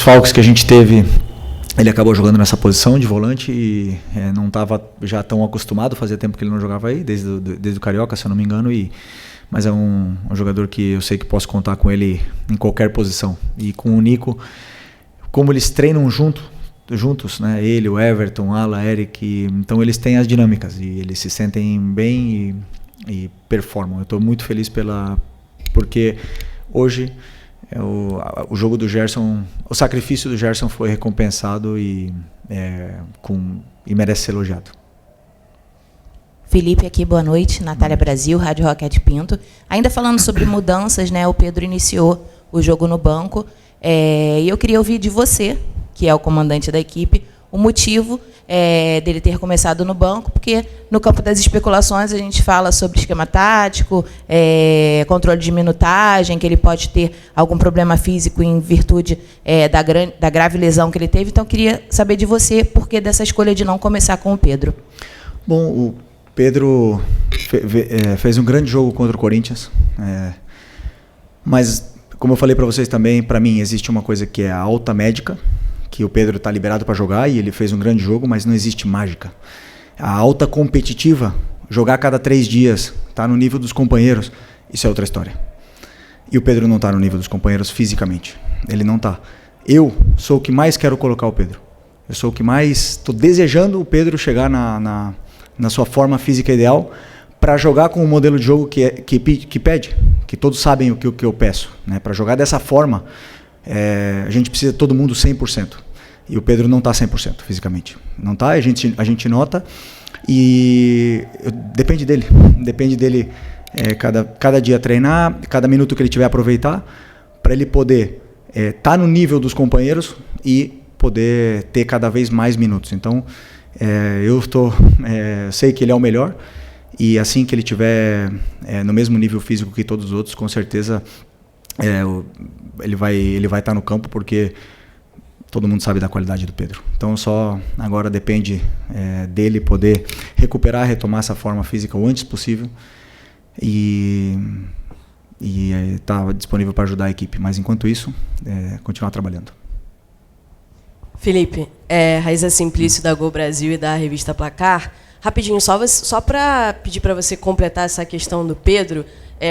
desfalques que a gente teve, ele acabou jogando nessa posição de volante e não estava já tão acostumado, fazia tempo que ele não jogava aí, desde o Carioca, se eu não me engano, mas é um jogador que eu sei que posso contar com ele em qualquer posição. E com o Nico, como eles treinam juntos, né? Ele, o Everton, Ala, Eric, então eles têm as dinâmicas e eles se sentem bem e performam. Eu estou muito feliz porque hoje o jogo do Gerson, o sacrifício do Gerson foi recompensado e merece ser elogiado. Felipe aqui, boa noite. Natália Brasil, Rádio Roquete Pinto. Ainda falando sobre mudanças, né? O Pedro iniciou o jogo no banco e eu queria ouvir de você, que é o comandante da equipe, o motivo dele ter começado no banco, porque no campo das especulações a gente fala sobre esquema tático, controle de minutagem, que ele pode ter algum problema físico em virtude da grave lesão que ele teve. Então, eu queria saber de você por que dessa escolha de não começar com o Pedro. Bom, o Pedro fez um grande jogo contra o Corinthians, mas, como eu falei para vocês também, para mim existe uma coisa que é a alta médica, que o Pedro está liberado para jogar e ele fez um grande jogo, mas não existe mágica. A alta competitiva, jogar a cada 3 dias, tá no nível dos companheiros, isso é outra história. E o Pedro não está no nível dos companheiros fisicamente, ele não está. Eu sou o que mais quero colocar o Pedro. Eu sou o que mais estou desejando o Pedro chegar na sua forma física ideal para jogar com um modelo de jogo que pede, que todos sabem o que eu peço, né? Para jogar dessa forma, a gente precisa de todo mundo 100%. E o Pedro não está 100% fisicamente. Não está, a gente nota. E depende dele cada dia treinar, cada minuto que ele tiver aproveitar, para ele poder estar no nível dos companheiros e poder ter cada vez mais minutos. Então, eu sei que ele é o melhor, e assim que ele tiver no mesmo nível físico que todos os outros, com certeza ele vai estar no campo, porque todo mundo sabe da qualidade do Pedro. Então só agora depende dele poder retomar essa forma física o antes possível e estar disponível para ajudar a equipe. Mas enquanto isso, continuar trabalhando. Felipe, Raíza Simplício da Gol Brasil e da revista Placar. Rapidinho, só para pedir para você completar essa questão do Pedro,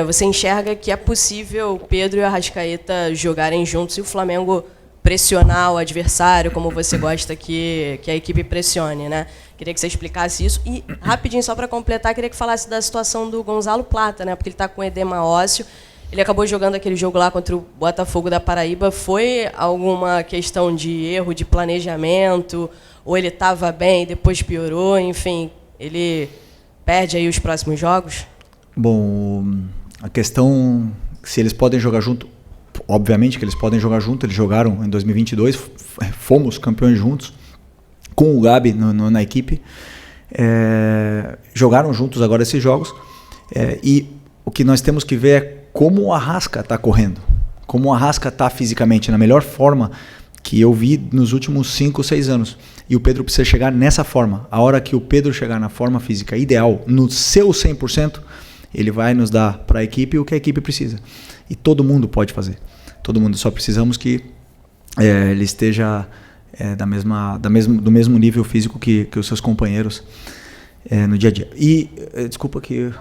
você enxerga que é possível Pedro e Arrascaeta jogarem juntos e o Flamengo pressionar o adversário, como você gosta que a equipe pressione, né? Queria que você explicasse isso. E, rapidinho, só para completar, queria que falasse da situação do Gonzalo Plata, né? Porque ele está com edema ósseo. Ele acabou jogando aquele jogo lá contra o Botafogo da Paraíba. Foi alguma questão de erro de planejamento? Ou ele estava bem e depois piorou? Enfim, ele perde aí os próximos jogos? Bom, a questão se eles podem jogar junto, obviamente que eles podem jogar junto. Eles jogaram em 2022, fomos campeões juntos, com o Gabi na equipe. Jogaram juntos agora esses jogos. E o que nós temos que ver é como o Arrasca está correndo, como o Arrasca está fisicamente, na melhor forma que eu vi nos últimos 5 ou 6 anos. E o Pedro precisa chegar nessa forma. A hora que o Pedro chegar na forma física ideal, no seu 100%, ele vai nos dar para a equipe o que a equipe precisa. E todo mundo pode fazer. Todo mundo. Só precisamos que ele esteja do mesmo nível físico que os seus companheiros no dia a dia. E, desculpa que...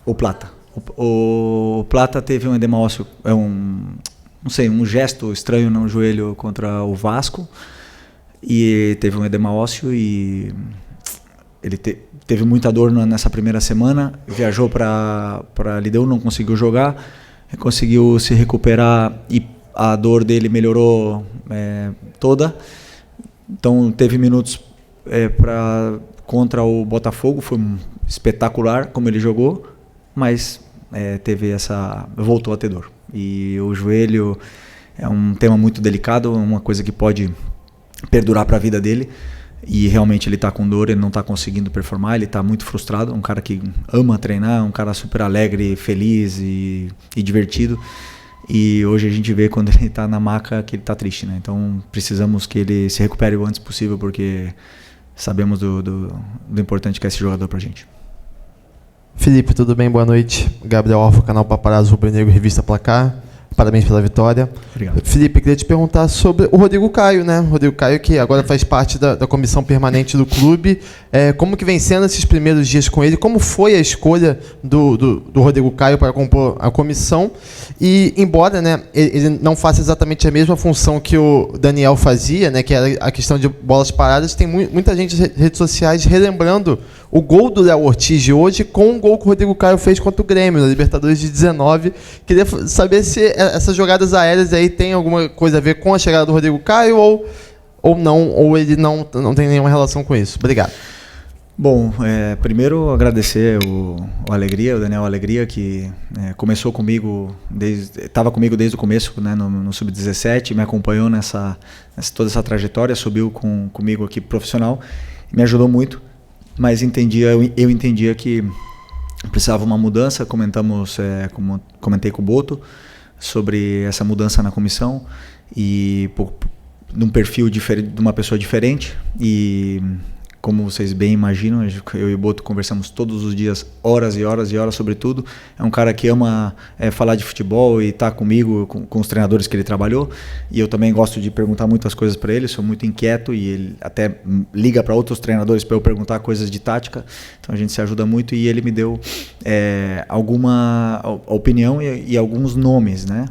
O Plata. O Plata teve um edema ósseo, um gesto estranho no joelho contra o Vasco, e teve um edema ósseo e ele teve muita dor nessa primeira semana, viajou para Lideu, não conseguiu jogar, conseguiu se recuperar e a dor dele melhorou toda. Então teve minutos contra o Botafogo, foi espetacular como ele jogou, mas voltou a ter dor. E o joelho é um tema muito delicado, uma coisa que pode perdurar para a vida dele, e realmente ele está com dor, ele não está conseguindo performar, ele está muito frustrado. Um cara que ama treinar, um cara super alegre, feliz e divertido, e hoje a gente vê quando ele está na maca que ele está triste, né? Então precisamos que ele se recupere o antes possível, porque sabemos do importante que é esse jogador para a gente. Felipe, tudo bem? Boa noite. Gabriel Alfa, canal Paparazzo Rubro Negro, revista Placar. Parabéns pela vitória. Obrigado. Felipe, queria te perguntar sobre o Rodrigo Caio, né? Rodrigo Caio, que agora faz parte da comissão permanente do clube. Como que vem sendo esses primeiros dias com ele? Como foi a escolha do Rodrigo Caio para compor a comissão? E, embora, né, ele não faça exatamente a mesma função que o Daniel fazia, né, que era a questão de bolas paradas, tem muita gente nas redes sociais relembrando o gol do Léo Ortiz de hoje com o gol que o Rodrigo Caio fez contra o Grêmio, na Libertadores de 19. Queria saber se essas jogadas aéreas aí tem alguma coisa a ver com a chegada do Rodrigo Caio ou não, ou ele não tem nenhuma relação com isso. Obrigado. Bom, primeiro agradecer o Alegria, o Daniel Alegria, que começou comigo, estava comigo desde o começo, né, no Sub-17, me acompanhou toda essa trajetória, subiu comigo aqui profissional, me ajudou muito, mas eu entendia que precisava uma mudança. Comentei com o Boto sobre essa mudança na comissão e de um perfil diferente, de uma pessoa diferente, e como vocês bem imaginam, eu e o Boto conversamos todos os dias, horas e horas e horas sobre tudo. É um cara que ama falar de futebol e tá comigo, com os treinadores que ele trabalhou. E eu também gosto de perguntar muitas coisas para ele, sou muito inquieto e ele até liga para outros treinadores para eu perguntar coisas de tática. Então a gente se ajuda muito e ele me deu alguma opinião e alguns nomes, né,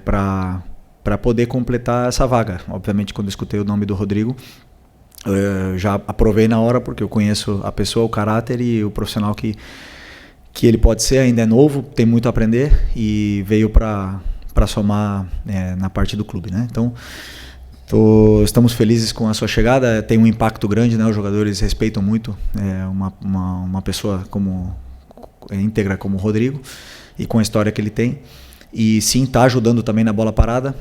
para poder completar essa vaga. Obviamente, quando eu escutei o nome do Rodrigo, já aprovei na hora, porque eu conheço a pessoa, o caráter e o profissional que ele pode ser. Ainda é novo, tem muito a aprender e veio para somar na parte do clube, né? Então estamos felizes com a sua chegada. Tem um impacto grande, né? Os jogadores respeitam muito uma pessoa íntegra como o Rodrigo e com a história que ele tem. E sim, está ajudando também na bola parada,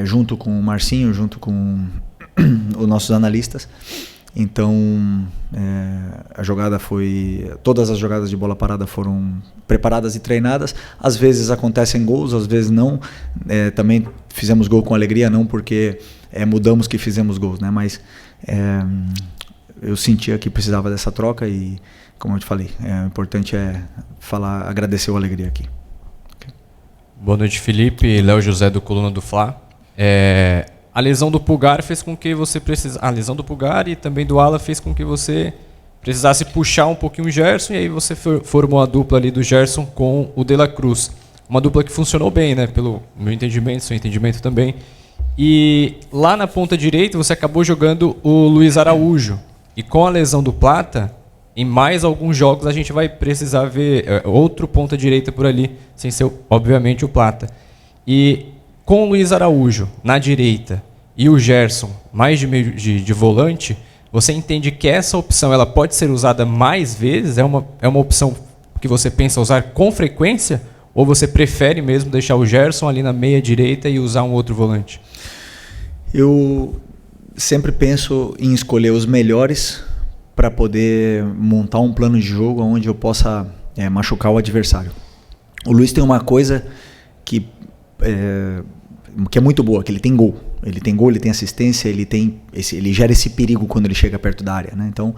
junto com o Marcinho, junto com os nossos analistas. Então todas as jogadas de bola parada foram preparadas e treinadas. Às vezes acontecem gols, às vezes não. Também fizemos gol com alegria, não porque mudamos que fizemos gols, né? Mas eu sentia que precisava dessa troca e, como eu te falei, o importante é agradecer o Alegria aqui. Okay. Boa noite, Felipe. Léo José, do Coluna do Fla. A lesão do Pulgar fez com que você precisasse... A lesão do Pulgar e também do Ala fez com que você precisasse puxar um pouquinho o Gerson, e aí você formou a dupla ali do Gerson com o De La Cruz. Uma dupla que funcionou bem, né? Pelo meu entendimento, seu entendimento também. E lá na ponta direita você acabou jogando o Luiz Araújo. E com a lesão do Plata, em mais alguns jogos a gente vai precisar ver outro ponta direita por ali, sem ser, obviamente, o Plata. E com o Luiz Araújo na direita e o Gerson mais de volante, você entende que essa opção ela pode ser usada mais vezes? É uma opção que você pensa usar com frequência? Ou você prefere mesmo deixar o Gerson ali na meia direita e usar um outro volante? Eu sempre penso em escolher os melhores para poder montar um plano de jogo onde eu possa machucar o adversário. O Luiz tem uma coisa que é muito boa, que ele tem gol. Ele tem gol, ele tem assistência, ele gera esse perigo quando ele chega perto da área, né? Então,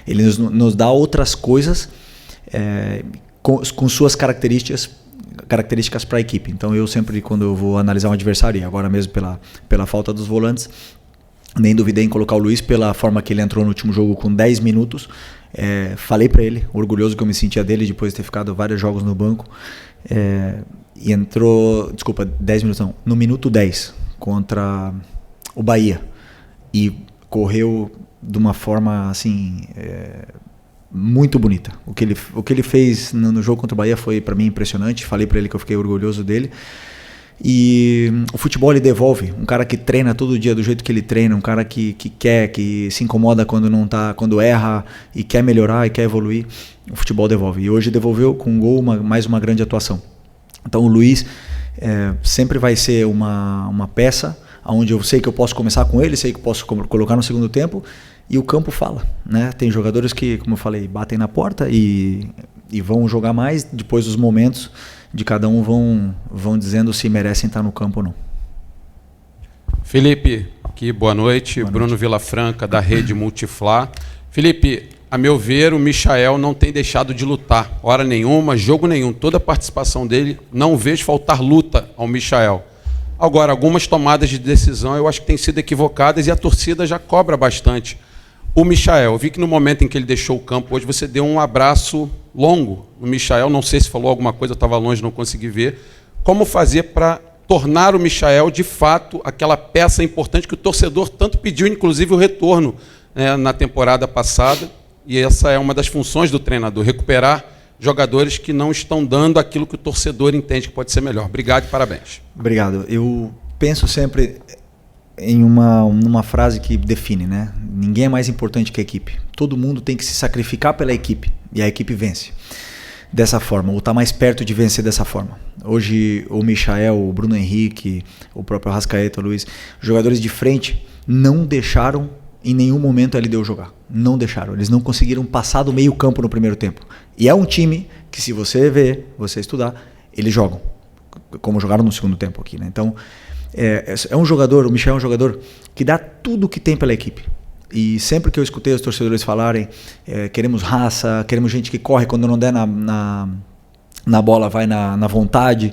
ele nos dá outras coisas com suas características para a equipe. Então, eu sempre, quando eu vou analisar um adversário, e agora mesmo pela falta dos volantes, nem duvidei em colocar o Luiz pela forma que ele entrou no último jogo com 10 minutos. Falei para ele, orgulhoso que eu me sentia dele depois de ter ficado vários jogos no banco. E entrou, 10 minutos não, no minuto 10 contra o Bahia. E correu de uma forma assim muito bonita. O que ele fez no jogo contra o Bahia foi para mim impressionante. Falei para ele que eu fiquei orgulhoso dele. E o futebol ele devolve. Um cara que treina todo dia do jeito que ele treina, um cara que quer, que se incomoda quando erra e quer melhorar e quer evoluir, o futebol devolve. E hoje devolveu com um gol, mais uma grande atuação. Então o Luiz sempre vai ser uma peça onde eu sei que eu posso começar com ele, sei que eu posso colocar no segundo tempo, e o campo fala, né? Tem jogadores que, como eu falei, batem na porta e vão jogar mais. Depois os momentos de cada um vão dizendo se merecem estar no campo ou não. Felipe, aqui, boa noite. Bruno Vilafranca, da Rede Multiflá. Felipe, a meu ver, o Michael não tem deixado de lutar, hora nenhuma, jogo nenhum, toda a participação dele, não vejo faltar luta ao Michael. Agora, algumas tomadas de decisão eu acho que têm sido equivocadas e a torcida já cobra bastante. O Michael, eu vi que no momento em que ele deixou o campo hoje, você deu um abraço longo no Michael, não sei se falou alguma coisa, eu estava longe, não consegui ver. Como fazer para tornar o Michael, de fato, aquela peça importante que o torcedor tanto pediu, inclusive o retorno na temporada passada, e essa é uma das funções do treinador, recuperar jogadores que não estão dando aquilo que o torcedor entende que pode ser melhor. Obrigado e parabéns. Obrigado. Eu penso sempre em uma frase que define, né? Ninguém é mais importante que a equipe. Todo mundo tem que se sacrificar pela equipe e a equipe vence dessa forma, ou está mais perto de vencer dessa forma. Hoje o Michael, o Bruno Henrique, o próprio Arrascaeta, o Luiz, jogadores de frente não deixaram em nenhum momento a LDU jogar. Não deixaram. Eles não conseguiram passar do meio campo no primeiro tempo. E é um time que, se você ver, você estudar, eles jogam. Como jogaram no segundo tempo aqui, né? Então, é um jogador, o Michael é um jogador que dá tudo o que tem pela equipe. E sempre que eu escutei os torcedores falarem, queremos raça, queremos gente que corre quando não der na bola, vai na vontade,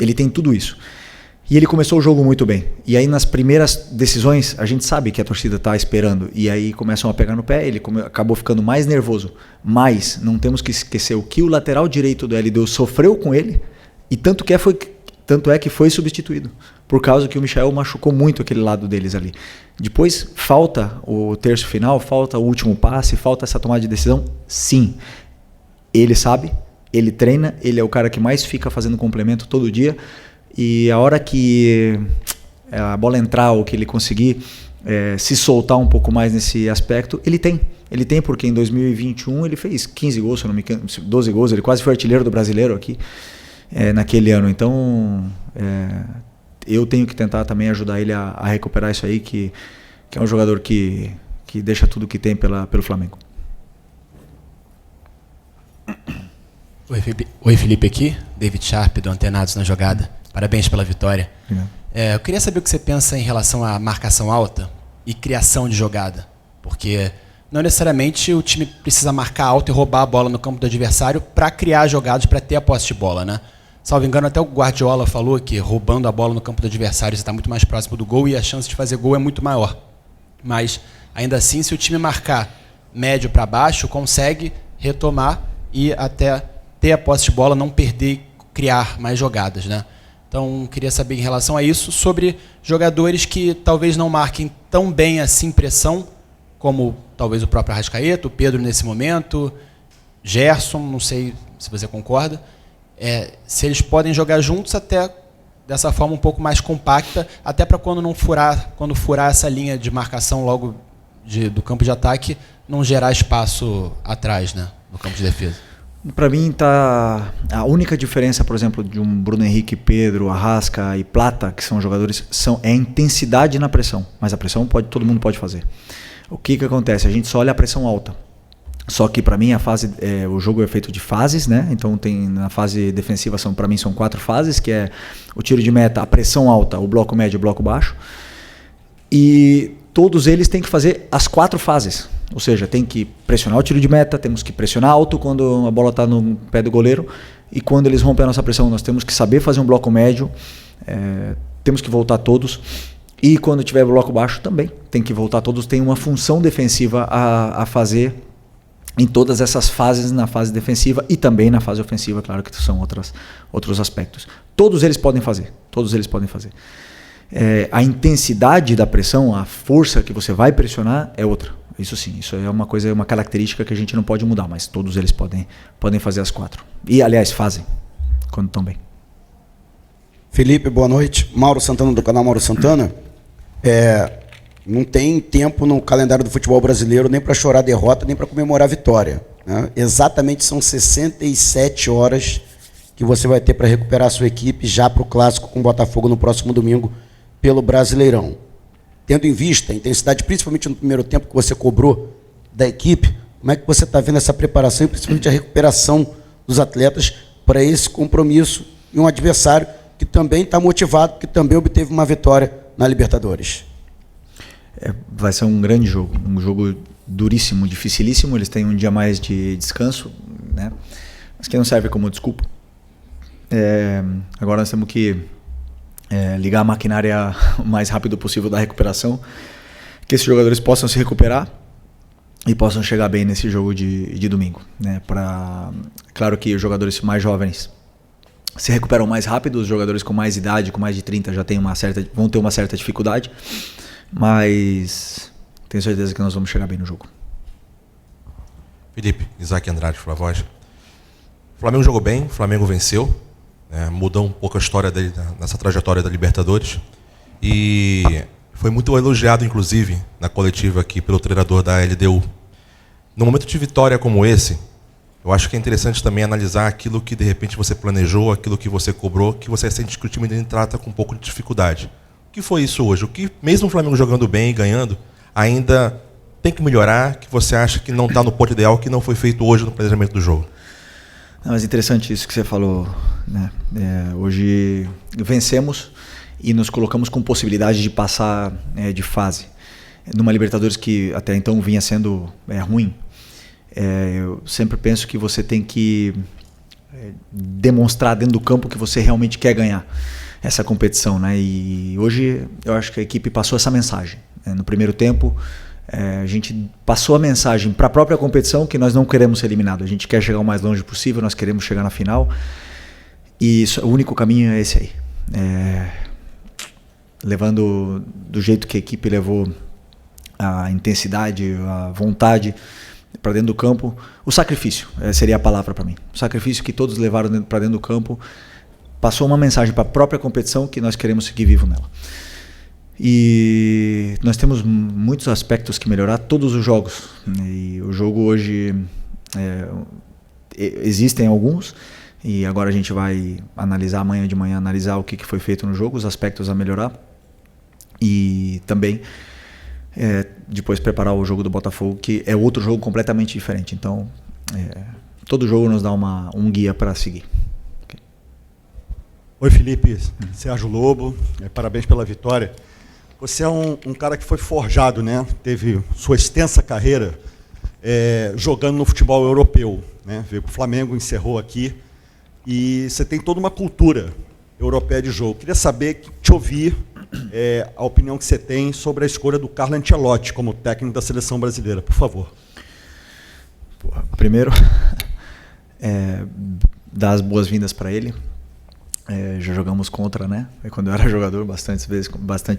ele tem tudo isso. E ele começou o jogo muito bem. E aí nas primeiras decisões, a gente sabe que a torcida está esperando. E aí começam a pegar no pé, ele acabou ficando mais nervoso. Mas não temos que esquecer o que o lateral direito do LDU sofreu com ele. E tanto é que foi substituído. Por causa que o Michael machucou muito aquele lado deles ali. Depois falta o terço final, falta o último passe, falta essa tomada de decisão. Sim, ele sabe, ele treina, ele é o cara que mais fica fazendo complemento todo dia. E a hora que a bola entrar ou que ele conseguir se soltar um pouco mais nesse aspecto, ele tem. Ele tem porque em 2021 ele fez 15 gols, se não me engano, 12 gols, ele quase foi artilheiro do brasileiro aqui naquele ano. Então eu tenho que tentar também ajudar ele a recuperar isso aí, que é um jogador que deixa tudo que tem pelo Flamengo. Oi, Felipe aqui, David Sharp do Antenados na Jogada. Parabéns pela vitória. Eu queria saber o que você pensa em relação à marcação alta e criação de jogada. Porque não necessariamente o time precisa marcar alto e roubar a bola no campo do adversário para criar jogadas, para ter a posse de bola, né? Salvo engano, até o Guardiola falou que roubando a bola no campo do adversário você está muito mais próximo do gol e a chance de fazer gol é muito maior. Mas, ainda assim, se o time marcar médio para baixo, consegue retomar e até ter a posse de bola, não perder e criar mais jogadas, né? Então, queria saber em relação a isso, sobre jogadores que talvez não marquem tão bem assim pressão, como talvez o próprio Arrascaeta, o Pedro nesse momento, Gerson, não sei se você concorda, se eles podem jogar juntos até dessa forma um pouco mais compacta, até para quando furar essa linha de marcação logo do campo de ataque, não gerar espaço atrás, né, no campo de defesa. Para mim, a única diferença, por exemplo, de um Bruno Henrique, Pedro, Arrasca e Plata, que são jogadores, é a intensidade na pressão. Mas a pressão todo mundo pode fazer. O que acontece? A gente só olha a pressão alta. Só que para mim o jogo é feito de fases, né? Então na fase defensiva para mim são 4 fases, que é o tiro de meta, a pressão alta, o bloco médio e o bloco baixo. E todos eles têm que fazer as 4 fases. Ou seja, tem que pressionar o tiro de meta, temos que pressionar alto quando a bola está no pé do goleiro, e quando eles rompem a nossa pressão, nós temos que saber fazer um bloco médio, temos que voltar todos, e quando tiver bloco baixo também tem que voltar todos, tem uma função defensiva a fazer em todas essas fases, na fase defensiva e também na fase ofensiva, claro que são outros aspectos. Todos eles podem fazer. A intensidade da pressão, a força que você vai pressionar é outra. Isso sim, isso é uma característica que a gente não pode mudar, mas todos eles podem fazer as 4. E, aliás, fazem, quando estão bem. Felipe, boa noite. Mauro Santana, do canal Mauro Santana. Não tem tempo no calendário do futebol brasileiro nem para chorar derrota, nem para comemorar vitória, né? Exatamente são 67 horas que você vai ter para recuperar a sua equipe já para o clássico com o Botafogo no próximo domingo pelo Brasileirão. Tendo em vista a intensidade, principalmente no primeiro tempo que você cobrou da equipe, como é que você está vendo essa preparação e principalmente a recuperação dos atletas para esse compromisso e um adversário que também está motivado, que também obteve uma vitória na Libertadores? vai ser um grande jogo, um jogo duríssimo, dificilíssimo. Eles têm um dia mais de descanso, né? Mas que não serve como desculpa. Agora nós temos que ligar a maquinária o mais rápido possível da recuperação, que esses jogadores possam se recuperar e possam chegar bem nesse jogo de domingo, né? Claro que os jogadores mais jovens se recuperam mais rápido, os jogadores com mais idade, com mais de 30 já vão ter uma certa dificuldade, mas tenho certeza que nós vamos chegar bem no jogo. Felipe, Isaac Andrade, Flavoz. O Flamengo jogou bem, o Flamengo venceu, mudou um pouco a história dele nessa trajetória da Libertadores e foi muito elogiado, inclusive, na coletiva aqui pelo treinador da LDU. No momento de vitória como esse, eu acho que é interessante também analisar aquilo que de repente você planejou, aquilo que você cobrou, que você sente que o time trata com um pouco de dificuldade. O que foi isso hoje? O que, mesmo o Flamengo jogando bem e ganhando, ainda tem que melhorar, que você acha que não está no ponto ideal, que não foi feito hoje no planejamento do jogo? Não, mas interessante isso que você falou, né? Hoje vencemos e nos colocamos com possibilidade de passar de fase. Numa Libertadores que até então vinha sendo ruim, eu sempre penso que você tem que demonstrar dentro do campo que você realmente quer ganhar essa competição, né? E hoje eu acho que a equipe passou essa mensagem. No primeiro tempo, a gente passou a mensagem para a própria competição que nós não queremos ser eliminados. A gente quer chegar o mais longe possível, nós queremos chegar na final. E o único caminho é esse aí. Levando do jeito que a equipe levou a intensidade, a vontade para dentro do campo, o sacrifício seria a palavra para mim. O sacrifício que todos levaram para dentro do campo passou uma mensagem para a própria competição que nós queremos seguir vivo nela. E nós temos muitos aspectos que melhorar, todos os jogos. E o jogo hoje, existem alguns, e agora a gente vai analisar amanhã de manhã, analisar o que foi feito no jogo, os aspectos a melhorar. E também depois preparar o jogo do Botafogo, que é outro jogo completamente diferente. Então, todo jogo nos dá um guia para seguir. Okay. Oi, Felipe, Sérgio Lobo, parabéns pela vitória. Você é um cara que foi forjado, né? Teve sua extensa carreira jogando no futebol europeu, né? Veio para o Flamengo, encerrou aqui, e você tem toda uma cultura europeia de jogo. Queria saber, te ouvir, a opinião que você tem sobre a escolha do Carlo Ancelotti como técnico da seleção brasileira, por favor. Primeiro, dar as boas-vindas para ele. Já jogamos contra, né? Quando eu era jogador, bastante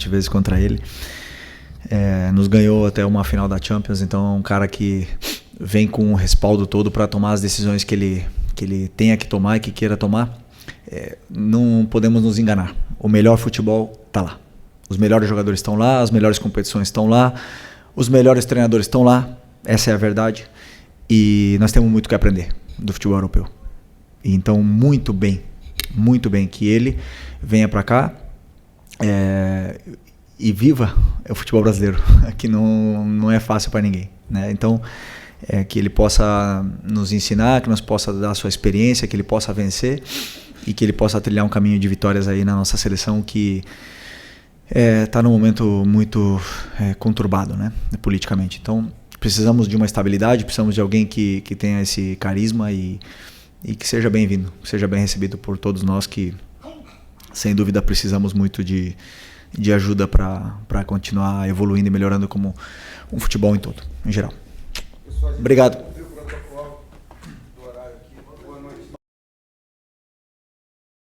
vezes contra ele. Nos ganhou até uma final da Champions, então é um cara que vem com o respaldo todo para tomar as decisões que ele tenha que tomar e que queira tomar. Não podemos nos enganar. O melhor futebol está lá. Os melhores jogadores estão lá, as melhores competições estão lá, os melhores treinadores estão lá. Essa é a verdade. E nós temos muito que aprender do futebol europeu. E então, muito bem que ele venha para cá e viva o futebol brasileiro, que não é fácil para ninguém, né? Então, que ele possa nos ensinar, que nós possa dar a sua experiência, que ele possa vencer e que ele possa trilhar um caminho de vitórias aí na nossa seleção que está num momento muito conturbado, né, politicamente. Então, precisamos de uma estabilidade, precisamos de alguém que tenha esse carisma e que seja bem-vindo, seja bem recebido por todos nós que, sem dúvida, precisamos muito de ajuda para continuar evoluindo e melhorando como um futebol em todo, em geral. Obrigado.